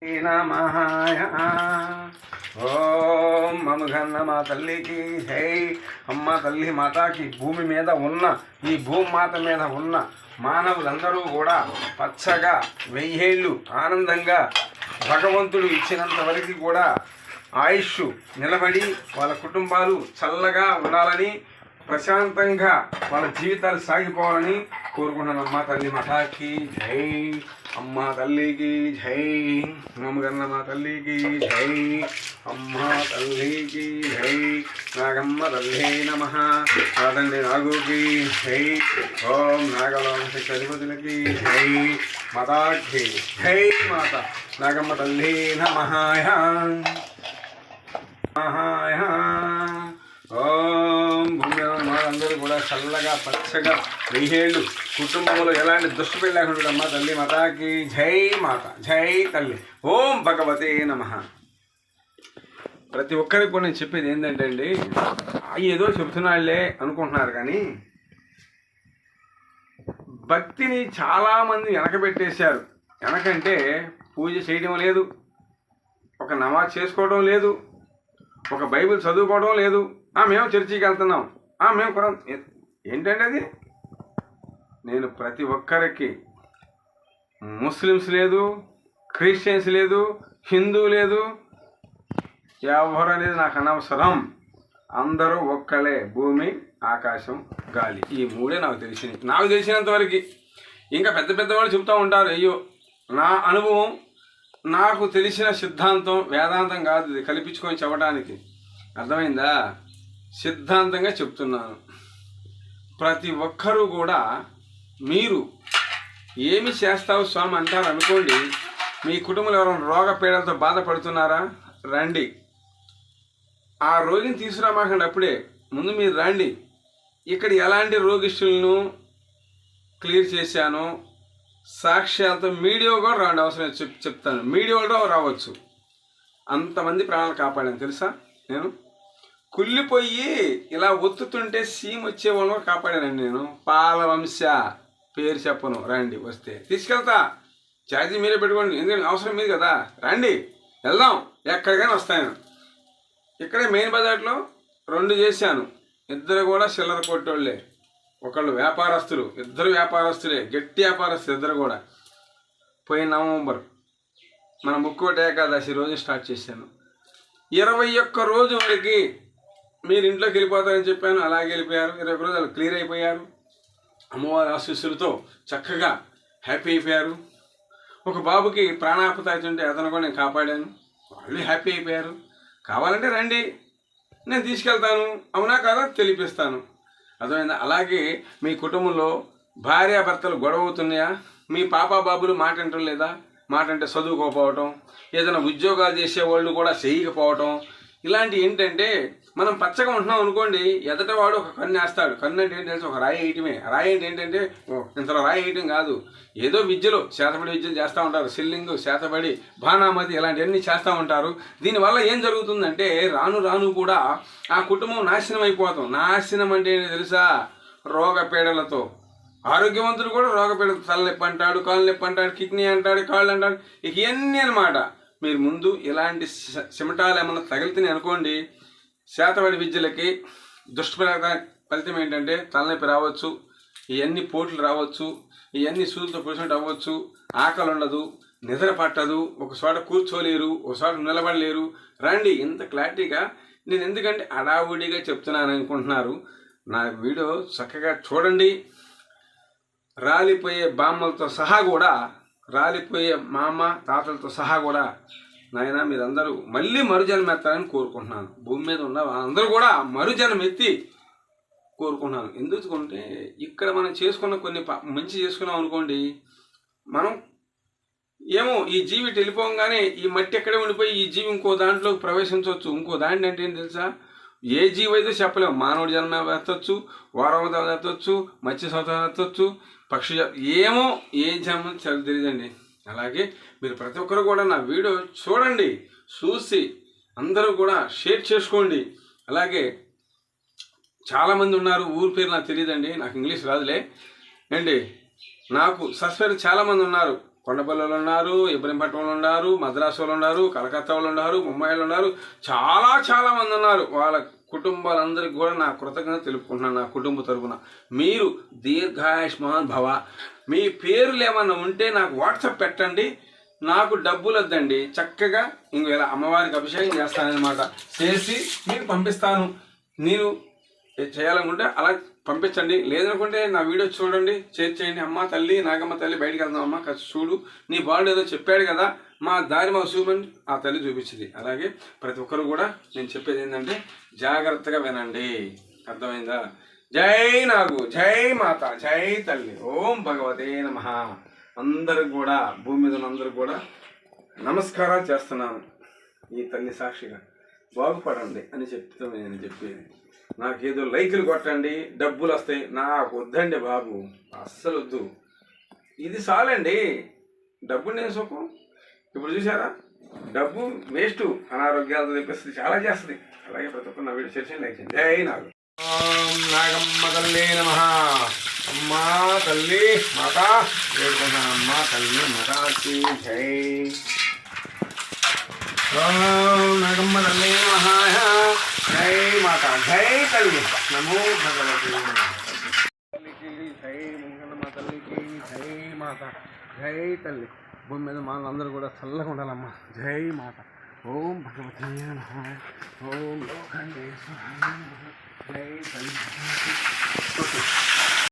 నమః. ఓం మమగన్న మా తల్లికి జై. అమ్మ తల్లి మాతాకి భూమి మీద ఉన్న ఈ భూమాత మీద ఉన్న మానవులందరూ కూడా పచ్చగా 1000 ఏళ్ళు ఆనందంగా భగవంతుడు ఇచ్చినంత వరకు కూడా ఆయుష్ నిలబడి వాళ్ళ కుటుంబాలు చల్లగా ఉండాలని ప్రశాంతంగా వాళ్ళ జీవితాలు సాగిపోవాలని కోరుకుంటున్నాను. అమ్మ తల్లి మాతాకి జై. అమ్మ తల్లికి జై. మమగన్న మా తల్లికి జై. అమ్మ తల్లికి జై. నాగమ్మ తల్లి నమః. నా తండ్రి నాగుకి జై. ఓం నాగవంశ అధిపతులకి జై. మాతాకి జై. మాత నాగమ్మ తల్లి నమః. ఓం భూమి అందరూ కూడా చల్లగా పచ్చగా 1000 ఏళ్ళు కుటుంబంలో ఎలాంటి దుష్టు లేకుండా అమ్మ తల్లి మాతాకి జై. మాత జై తల్లి. ఓం భగవతే నమః. ప్రతి ఒక్కరికి కూడా నేను చెప్పేది ఏంటంటే అండి, ఏదో చెబుతున్నాళ్లే అనుకుంటున్నారు కానీ భక్తిని చాలామంది వెనకబెట్టేశారు. వెనకంటే పూజ చేయడం లేదు, ఒక నమాజ్ చేసుకోవడం లేదు, ఒక బైబిల్ చదువుకోవడం లేదు. మేము చర్చికి వెళ్తున్నాం, మేము ఖురాన్. ఏంటంటే అది నేను ప్రతి ఒక్కరికి ముస్లిమ్స్ లేదు, క్రిస్టియన్స్ లేదు, హిందూ లేదు, ఎవరు అనేది నాకు అనవసరం. అందరూ ఒక్కలే. భూమి ఆకాశం గాలి, ఈ మూడే నాకు తెలిసినంత వరకు. ఇంకా పెద్ద పెద్దవాళ్ళు చెబుతూ ఉంటారు. అయ్యో నా అనుభవం, నాకు తెలిసిన సిద్ధాంతం, వేదాంతం కాదు ఇది కల్పించుకొని చెప్పడానికి. అర్థమైందా? సిద్ధాంతంగా చెప్తున్నాను. ప్రతి ఒక్కరూ కూడా మీరు ఏమి చేస్తావు స్వామి అంటారు అనుకోండి. మీ కుటుంబంలో ఎవరైనా రోగ పీడలతో బాధపడుతున్నారా? రండి. ఆ రోగిని తీసుకురామాకండి, అప్పుడే ముందు మీరు రండి. ఇక్కడ ఎలాంటి రోగిష్టులను క్లియర్ చేశాను సాక్ష్యాలతో మీడియా కూడా రాండి, అవసరం చెప్తాను. మీడియాలో రావచ్చు. అంతమంది ప్రాణాలు కాపాడాను తెలుసా. నేను కుళ్ళిపోయి ఇలా ఒత్తుతుంటే సీమ్ వచ్చేవాళ్ళు కాపాడానండి నేను. పాలవంశ పేరు చెప్పను, రండి. వస్తే తీసుకెళ్తా, ఛార్జీ మీరే పెట్టుకోండి, ఎందుకంటే అవసరం మీద కదా. రండి, వెళ్దాం. ఎక్కడికైనా వస్తాను. ఇక్కడే మెయిన్ బజార్లో 2 చేశాను. ఇద్దరు కూడా చిల్లర కొట్టోళ్ళే. ఒకళ్ళు వ్యాపారస్తులు, ఇద్దరు వ్యాపారస్తులే, గట్టి వ్యాపారస్తులు ఇద్దరు కూడా. పోయిన నవంబర్ మన ముక్కోటి ఏకాదశి రోజు స్టార్ట్ చేశాను. 21 రోజు వరకు మీరు ఇంట్లోకి వెళ్ళిపోతారని చెప్పాను. అలాగే వెళ్ళిపోయారు. 21 రోజులు క్లియర్ అయిపోయారు. అమ్మవారి ఆశీస్సులతో చక్కగా హ్యాపీ అయిపోయారు. ఒక బాబుకి ప్రాణాపత అవుతుంటే అతను కూడా నేను కాపాడాను. వాళ్ళు హ్యాపీ అయిపోయారు. కావాలంటే రండి, నేను తీసుకెళ్తాను. అవునా కాదా తెలిపిస్తాను. అర్థమైందా? అలాగే మీ కుటుంబంలో భార్యాభర్తలు గొడవ అవుతున్నాయా? మీ పాప బాబులు మాట వింటం లేదా? మాట అంటే చదువుకోకపోవటం, ఏదైనా ఉద్యోగాలు చేసేవాళ్ళు కూడా చేయకపోవటం, ఇలాంటివి ఏంటంటే మనం పచ్చగా ఉంటున్నాం అనుకోండి, ఎదటవాడు ఒక కన్ను వేస్తాడు. కన్ను అంటే ఏంటి తెలుసు? ఒక రాయి వేయటమే. రాయి అంటే ఏంటంటే ఇంతలో రాయి వేయటం కాదు, ఏదో విద్యలో శాతపడి విద్యలు చేస్తూ ఉంటారు. సిల్లింగ్, శాతపడి, బాణామతి ఇలాంటివన్నీ చేస్తూ ఉంటారు. దీనివల్ల ఏం జరుగుతుందంటే రాను రాను కూడా ఆ కుటుంబం నాశనం అయిపోతాం. నాశనం అంటే ఏంటి తెలుసా? రోగ పీడలతో. ఆరోగ్యవంతుడు కూడా రోగపీడలతో, తలనొప్పి అంటాడు, కాళ్ళు నొప్పి అంటాడు, కిడ్నీ అంటాడు, కాళ్ళు అంటాడు, ఇక ఇవన్నీ అనమాట. మీరు ముందు ఇలాంటి సిమటాలు ఏమన్నా తగిలితేనే అనుకోండి, శాతపడి విద్యలకి ఫలితం ఏంటంటే తలనొప్పి రావచ్చు, ఇవన్నీ పోట్లు రావచ్చు, ఇవన్నీ సూదులతో పొడిచినట్టు అవ్వచ్చు, ఆకలి ఉండదు, నిద్ర పట్టదు, ఒక చోట కూర్చోలేరు, ఒక చోట నిలబడలేరు. రండి. ఇంత క్లారిటీగా నేను ఎందుకంటే అడావుడిగా చెప్తున్నాను అనుకుంటున్నారు. నా వీడియో చక్కగా చూడండి. రాలిపోయే బామ్మలతో సహా కూడా, రాలిపోయే మామ తాతలతో సహా కూడా నాయన మీరందరూ మళ్ళీ మరుజన్మ ఎత్తాలని కోరుకుంటున్నాను. భూమి మీద ఉన్న అందరూ కూడా మరుజన్మ ఎత్తి కోరుకుంటున్నాను. ఎందుకంటే ఇక్కడ మనం చేసుకున్న కొన్ని మంచి చేసుకున్నాం అనుకోండి, మనం ఏమో ఈ జీవి వెళ్ళిపోగానే ఈ మట్టి ఎక్కడే ఉండిపోయి ఈ జీవి ఇంకో దాంట్లోకి ప్రవేశించవచ్చు. ఇంకో దాంట్లో అంటే ఏం తెలుసా? ఏ జీవి అయితే చెప్పలేము. మానవుడి జన్మ ఎత్తవచ్చు, వారవతం ఎత్తవచ్చు, మత్స్య సంవత్సరం ఎత్తవచ్చు, పక్షి ఏమో ఏ జన్మ తెలియదండి. అలాగే మీరు ప్రతి ఒక్కరు కూడా నా వీడియో చూడండి, చూసి అందరూ కూడా షేర్ చేసుకోండి. అలాగే చాలామంది ఉన్నారు, ఊరి పేరు నాకు తెలియదండి, నాకు ఇంగ్లీష్ రాదులే అండి. నాకు సబ్స్క్రైబర్ చాలామంది ఉన్నారు. కొండపల్లి వాళ్ళు ఉన్నారు, ఇబ్రహీంపట్నం వాళ్ళు ఉన్నారు, మద్రాసు వాళ్ళు ఉన్నారు, కలకత్తా వాళ్ళు ఉన్నారు, ముంబై వాళ్ళు ఉన్నారు, చాలా మంది ఉన్నారు. వాళ్ళ కుటుంబాలందరికీ కూడా నా కృతజ్ఞత తెలుపుకుంటున్నాను. నా కుటుంబ తరపున మీరు దీర్ఘాయుష్మాన్ భవ. మీ పేర్లు ఏమన్నా ఉంటే నాకు వాట్సాప్ పెట్టండి. నాకు డబ్బులు వద్దండి, చక్కగా ఇంకవేళ అమ్మవారికి అభిషేకం చేస్తానన్నమాట. చేసి మీకు పంపిస్తాను. మీరు చేయాలనుకుంటే అలా పంపించండి. లేదనుకుంటే నా వీడియో చూడండి, చేయండి. అమ్మ తల్లి, నాగమ్మ తల్లి బయటికి వెళ్దాం అమ్మ, కాస్త చూడు, నీ బాలుడు ఏదో చెప్పాడు కదా, మా దారి మా చూపని ఆ తల్లి చూపించింది. అలాగే ప్రతి ఒక్కరు కూడా నేను చెప్పేది ఏంటంటే జాగ్రత్తగా వినండి. అర్థమైందా? జై నాగు, జై మాత, జై తల్లి, ఓం భగవతే నమః. అందరికి కూడా, భూమి మీద ఉన్న అందరికి కూడా నమస్కారాలు చేస్తున్నాను. ఈ తల్లి సాక్షిగా బాగుపడండి అని చెప్తాను. నేను చెప్పేది నాకేదో లైకులు కొట్టండి, డబ్బులు వస్తాయి, నాకు వద్దండి బాబు, అస్సలు వద్దు. ఇది చాలండి. డబ్బు నేను సుఖం. ఇప్పుడు చూసారా, డబ్బు వేస్ట్, అనారోగ్యాలతో తెప్పిస్తుంది, చాలా చేస్తుంది. అలాగే ప్రతి ఒక్కరు నా వీడియో చేసి లైక్ చేయండి. జై నాగు. ఓం నాగమ్మ తల్లి నమః. అమ్మా తల్లి మాత అమ్మ తల్లి మాతాకి జై. ఓం నాగమ్మ తల్లి నమః. జై మాత, జై తల్లి, నమో భగవతి తల్లికి జై. మంగళమ్మ తల్లికి జై మాత, జై తల్లి. భూమి మీద మనందరూ కూడా చల్లగా ఉండాలమ్మా. జై మాత. ఓం భగవతి నమః. ఓం లోకాండే జై తల్లి.